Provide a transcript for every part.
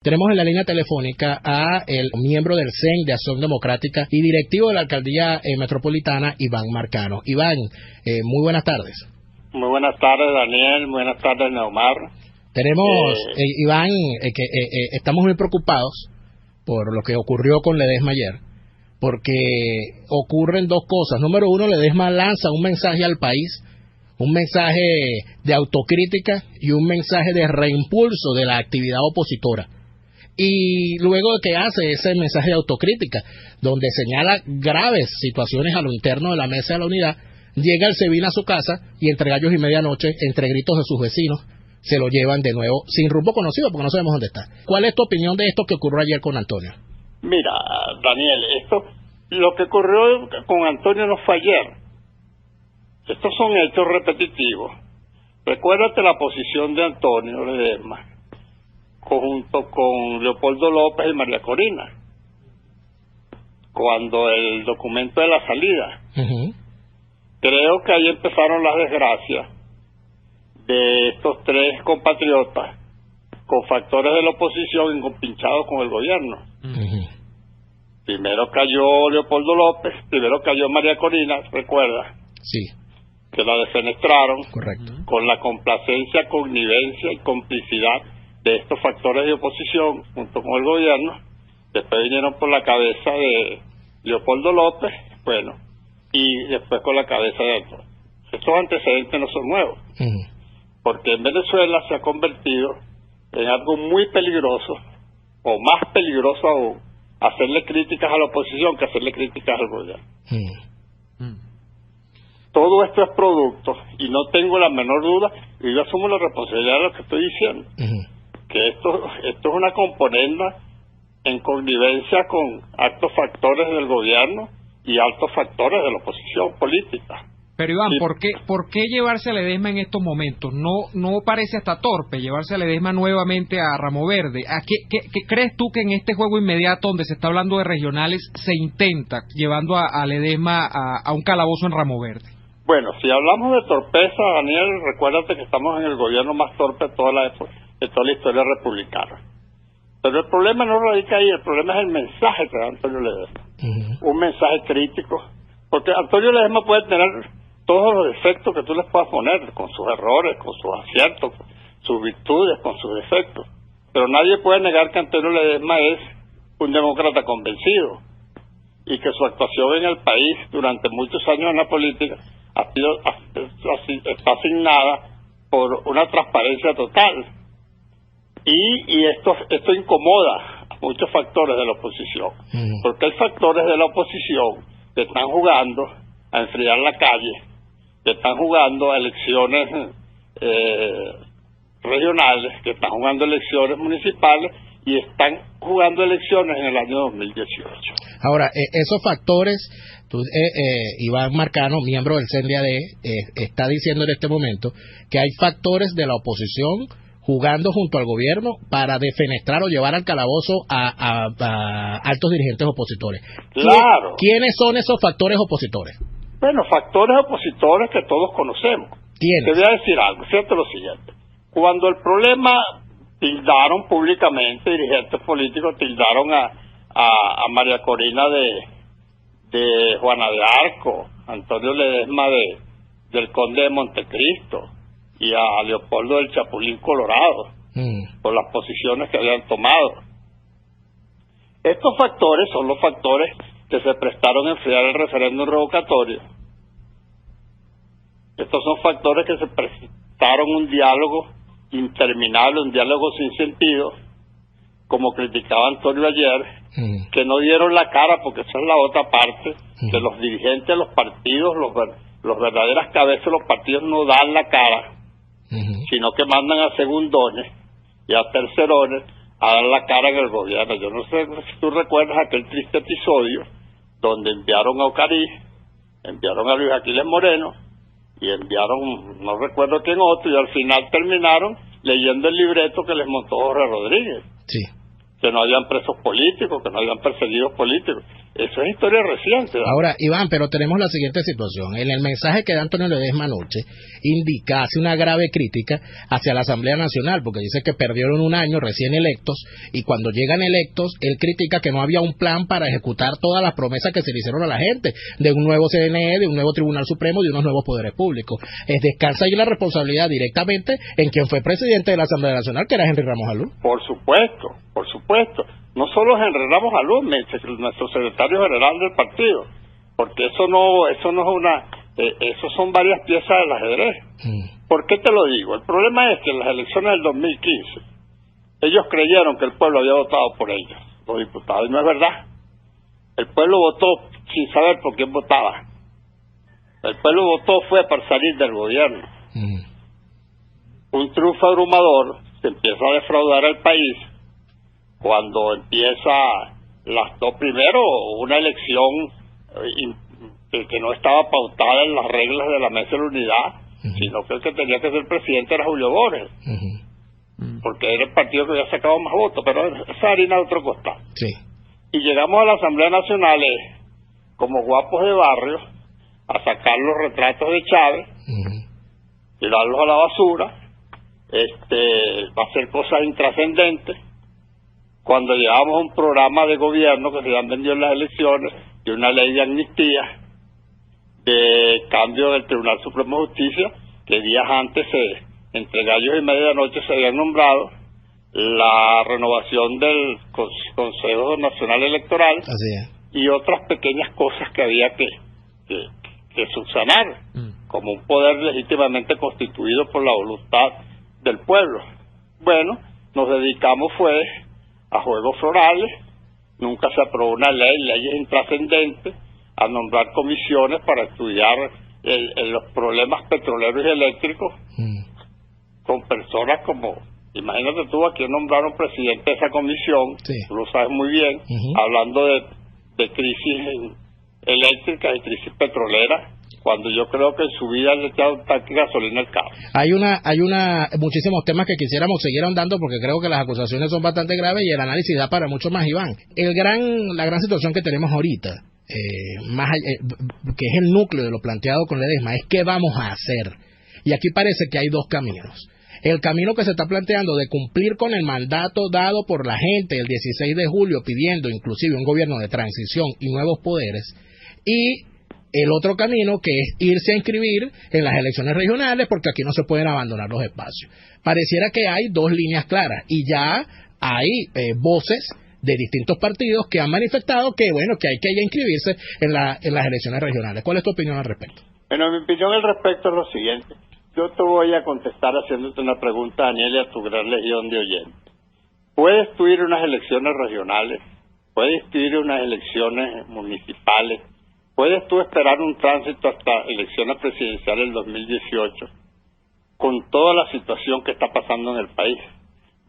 Tenemos en la línea telefónica a el miembro del CEN de Acción Democrática y directivo de la Alcaldía Metropolitana, Iván Marcano. Iván, muy buenas tardes. Muy buenas tardes, Daniel. Buenas tardes, Neomar. Tenemos, Iván, estamos muy preocupados por lo que ocurrió con Ledesma ayer, porque ocurren dos cosas. Número uno, Ledesma lanza un mensaje al país, un mensaje de autocrítica y un mensaje de reimpulso de la actividad opositora. Y luego de que hace ese mensaje de autocrítica, donde señala graves situaciones a lo interno de la Mesa de la Unidad, llega el SEBIN a su casa y entre gallos y medianoche, entre gritos de sus vecinos, se lo llevan de nuevo sin rumbo conocido porque no sabemos dónde está. ¿Cuál es tu opinión de esto que ocurrió ayer con Antonio? Mira, Daniel, lo que ocurrió con Antonio no fue ayer. Estos son hechos repetitivos. Recuérdate la posición de Antonio Ledesma junto con Leopoldo López y María Corina cuando el documento de la salida. Creo que ahí empezaron las desgracias de estos tres compatriotas con factores de la oposición encompinchados con el gobierno. Primero cayó Leopoldo López, primero cayó María Corina, recuerda. Sí. Que la defenestraron. Correcto. Con la complacencia, connivencia y complicidad de estos factores de oposición junto con el gobierno. Después vinieron por la cabeza de Leopoldo López, bueno, y después con la cabeza de Antonio. Estos antecedentes no son nuevos, porque en Venezuela se ha convertido en algo muy peligroso, o más peligroso aún, hacerle críticas a la oposición que hacerle críticas al gobierno. Todo esto es producto, y no tengo la menor duda, y yo asumo la responsabilidad de lo que estoy diciendo, que esto es una componenda en connivencia con altos factores del gobierno y altos factores de la oposición política. Pero Iván, ¿por qué llevarse a Ledesma en estos momentos? No parece hasta torpe llevarse a Ledesma nuevamente a Ramo Verde. ¿Qué crees tú que en este juego inmediato donde se está hablando de regionales se intenta llevando a Ledesma a un calabozo en Ramo Verde? Bueno, si hablamos de torpeza, Daniel, recuérdate que estamos en el gobierno más torpe de toda la historia republicana. Pero el problema no radica ahí, el problema es el mensaje que da Antonio Ledesma. Un mensaje crítico, porque Antonio Ledesma puede tener todos los defectos que tú les puedas poner, con sus errores, con sus aciertos, sus virtudes, con sus defectos. Pero nadie puede negar que Antonio Ledesma es un demócrata convencido y que su actuación en el país durante muchos años en la política está asignada por una transparencia total. Y esto incomoda a muchos factores de la oposición, porque hay factores de la oposición que están jugando a enfriar la calle, que están jugando a elecciones regionales, que están jugando elecciones municipales y están jugando elecciones en el año 2018. Ahora, esos factores, Iván Marcano, miembro del CNDAD, está diciendo en este momento que hay factores de la oposición jugando junto al gobierno para defenestrar o llevar al calabozo a altos dirigentes opositores. Claro. ¿Quiénes son esos factores opositores? Bueno, factores opositores que todos conocemos. ¿Quiénes? Te voy a decir algo, fíjate lo siguiente. Cuando el problema tildaron públicamente, dirigentes políticos tildaron a María Corina de Juana de Arco, Antonio Ledesma del Conde de Montecristo, y a Leopoldo del Chapulín Colorado, por las posiciones que habían tomado. Estos factores son los factores que se prestaron a enfriar el referéndum revocatorio. Estos son factores que se prestaron un diálogo interminable, un diálogo sin sentido, como criticaba Antonio ayer, que no dieron la cara, porque esa es la otra parte, que los dirigentes de los partidos, los verdaderas cabezas de los partidos no dan la cara, sino que mandan a segundones y a tercerones a dar la cara en el gobierno. Yo no sé si tú recuerdas aquel triste episodio donde enviaron a Ocariz, enviaron a Luis Aquiles Moreno y enviaron, no recuerdo quién otro, y al final terminaron leyendo el libreto que les montó Jorge Rodríguez. Sí. Que no habían presos políticos, que no habían perseguidos políticos. Eso es historia reciente, ¿no? Ahora, Iván, pero tenemos la siguiente situación. En el mensaje que da Antonio Ledesma anoche, hace una grave crítica hacia la Asamblea Nacional, porque dice que perdieron un año recién electos, y cuando llegan electos, él critica que no había un plan para ejecutar todas las promesas que se le hicieron a la gente, de un nuevo CNE, de un nuevo Tribunal Supremo, de unos nuevos poderes públicos. Descansa ahí la responsabilidad directamente en quien fue presidente de la Asamblea Nacional, que era Henry Ramos Alú. Por supuesto. No solo Henry Ramos Alú, nuestro secretario general del partido, porque eso no es eso son varias piezas del ajedrez. ¿Por qué te lo digo? El problema es que en las elecciones del 2015, ellos creyeron que el pueblo había votado por ellos, los diputados, y no es verdad. El pueblo votó sin saber por quién votaba. El pueblo votó fue para salir del gobierno. Un triunfo abrumador, se empieza a defraudar al país cuando empieza primero una elección que no estaba pautada en las reglas de la mesa de la unidad, sino que el que tenía que ser presidente era Julio Borges, porque era el partido que había sacado más votos, pero esa harina de otro costado. Sí. Y llegamos a la Asamblea Nacional como guapos de barrio a sacar los retratos de Chávez, tirarlos a la basura, va a hacer cosas intrascendentes. Cuando llevamos un programa de gobierno que se han vendido en las elecciones y una ley de amnistía, de cambio del Tribunal Supremo de Justicia, que días antes, entre gallos y medianoche, se habían nombrado, la renovación del Consejo Nacional Electoral. Así es. Y otras pequeñas cosas que había que subsanar, como un poder legítimamente constituido por la voluntad del pueblo. Bueno, nos dedicamos a juegos florales, nunca se aprobó una leyes intrascendentes, a nombrar comisiones para estudiar los problemas petroleros y eléctricos, con personas como, imagínate tú, a quién nombraron presidente de esa comisión, sí. Tú lo sabes muy bien, hablando de crisis eléctrica y crisis petrolera, cuando yo creo que en su vida le echado un tanque de gasolina al carro. Hay muchísimos temas que quisiéramos seguir ahondando, porque creo que las acusaciones son bastante graves y el análisis da para mucho más, Iván. La gran situación que tenemos ahorita, que es el núcleo de lo planteado con Ledesma, es qué vamos a hacer. Y aquí parece que hay dos caminos. El camino que se está planteando de cumplir con el mandato dado por la gente el 16 de julio, pidiendo inclusive un gobierno de transición y nuevos poderes, y el otro camino, que es irse a inscribir en las elecciones regionales, porque aquí no se pueden abandonar los espacios. Pareciera que hay dos líneas claras, y ya hay voces de distintos partidos que han manifestado que hay que ir a inscribirse en las elecciones regionales. ¿Cuál es tu opinión al respecto? Bueno, mi opinión al respecto es lo siguiente. Yo te voy a contestar haciéndote una pregunta, Daniel, y a tu gran legión de oyentes. ¿Puedes tú ir a unas elecciones regionales? ¿Puedes tú ir a unas elecciones municipales? ¿Puedes tú esperar un tránsito hasta elecciones presidenciales del 2018 con toda la situación que está pasando en el país?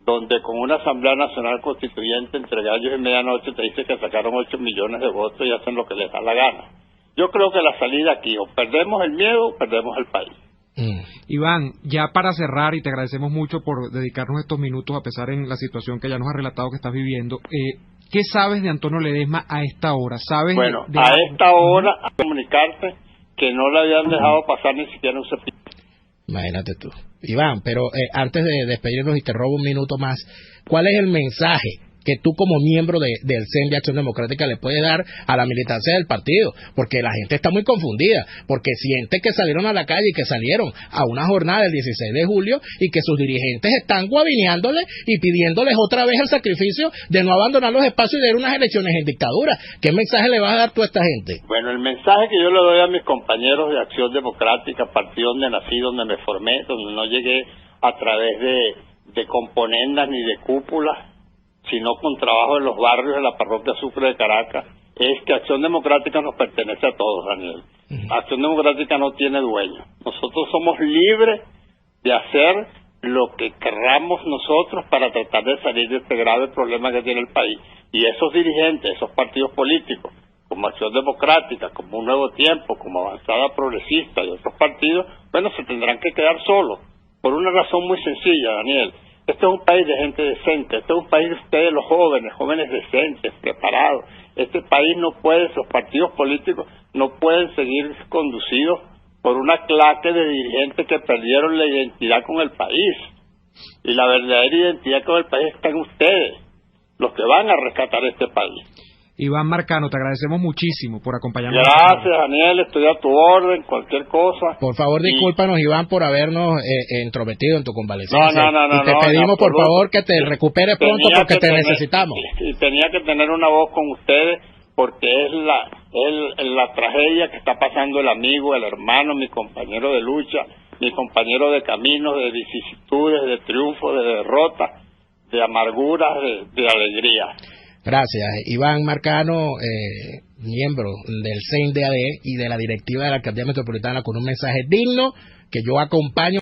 Donde con una Asamblea Nacional Constituyente entre gallos y medianoche te dice que sacaron 8 millones de votos y hacen lo que les da la gana. Yo creo que la salida aquí, o perdemos el miedo o perdemos el país. Iván, ya para cerrar, y te agradecemos mucho por dedicarnos estos minutos a pesar en la situación que ya nos has relatado que estás viviendo, ¿qué sabes de Antonio Ledesma a esta hora? ¿Sabes? Bueno, a esta hora a comunicarte que no le habían dejado pasar ni siquiera un cepillo. Imagínate tú. Iván, pero antes de despedirnos y te robo un minuto más, ¿cuál es el mensaje que tú como miembro del CEN de Acción Democrática le puedes dar a la militancia del partido? Porque la gente está muy confundida, porque siente que salieron a la calle y que salieron a una jornada del 16 de julio y que sus dirigentes están guabineándoles y pidiéndoles otra vez el sacrificio de no abandonar los espacios y de ir a unas elecciones en dictadura. ¿Qué mensaje le vas a dar tú a esta gente? Bueno, el mensaje que yo le doy a mis compañeros de Acción Democrática, partido donde nací, donde me formé, donde no llegué a través de componendas ni de cúpulas, sino con trabajo en los barrios de la parroquia Sucre de Caracas, es que Acción Democrática nos pertenece a todos, Daniel. Acción Democrática no tiene dueño. Nosotros somos libres de hacer lo que querramos nosotros para tratar de salir de este grave problema que tiene el país. Y esos dirigentes, esos partidos políticos, como Acción Democrática, como Un Nuevo Tiempo, como Avanzada Progresista y otros partidos, bueno, se tendrán que quedar solos, por una razón muy sencilla, Daniel. Este es un país de gente decente, este es un país de ustedes los jóvenes decentes, preparados. Este país no puede, esos partidos políticos no pueden seguir conducidos por una clase de dirigentes que perdieron la identidad con el país. Y la verdadera identidad con el país está en ustedes, los que van a rescatar este país. Iván Marcano, te agradecemos muchísimo por acompañarnos. Gracias, Daniel, estoy a tu orden, cualquier cosa. Por favor, discúlpanos, Iván, por habernos entrometido en tu convalecencia. No, y te pedimos, por favor, que te recuperes pronto porque te necesitamos. Y tenía que tener una voz con ustedes porque es la tragedia que está pasando el amigo, el hermano, mi compañero de lucha, mi compañero de caminos, de vicisitudes, de triunfos, de derrotas, de amarguras, de alegría. Gracias. Iván Marcano, miembro del CENDAD y de la directiva de la Alcaldía Metropolitana, con un mensaje digno que yo acompaño.